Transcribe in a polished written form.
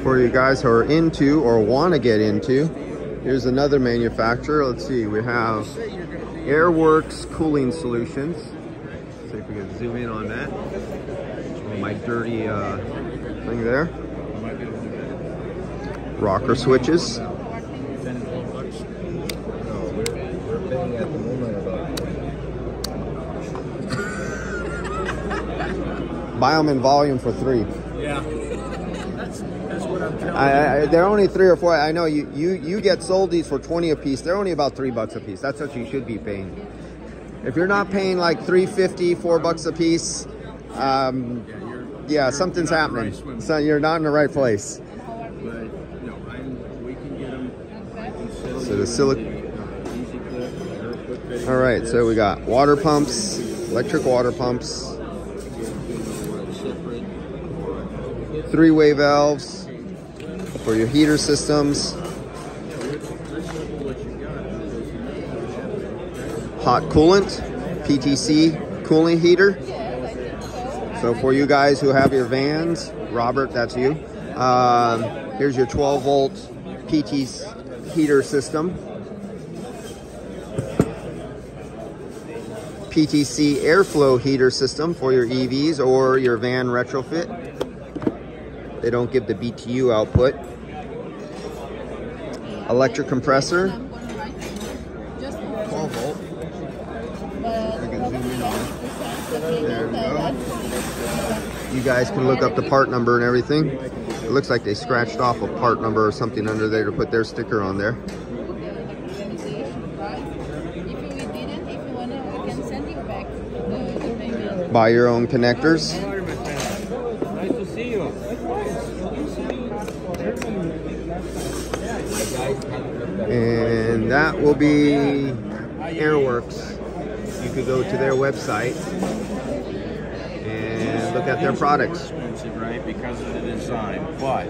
For you guys who are into or want to get into, here's another manufacturer. Let's see, we have Airworks Cooling Solutions. Let's see if we can zoom in on that. Oh, my dirty thing there. Rocker switches. Buy them in volume for 3. Yeah, that's what I'm telling you. They're only 3 or 4. I know you get sold these for 20 a piece. They're only about $3 a piece. That's what you should be paying. If you're not paying like $3.50, $4 a piece, yeah, something's happening. So you're not in the right place. We can get them. So the silicone. All right, so we got water pumps, electric water pumps, 3-way valves for your heater systems, hot coolant, PTC cooling heater. So for you guys who have your vans, Robert, that's you. Here's your 12-volt PT heater system. PTC airflow heater system for your EVs or your van retrofit. They don't give the BTU output. Electric compressor. 12 volt. I can zoom in on it. There we go. You guys can look up the part number and everything. It looks like they scratched off a part number or something under there to put their sticker on there. Buy your own connectors. Nice to see you. And that will be Airworks. You could go to their website and look at their products. Expensive, right? Because of the design, but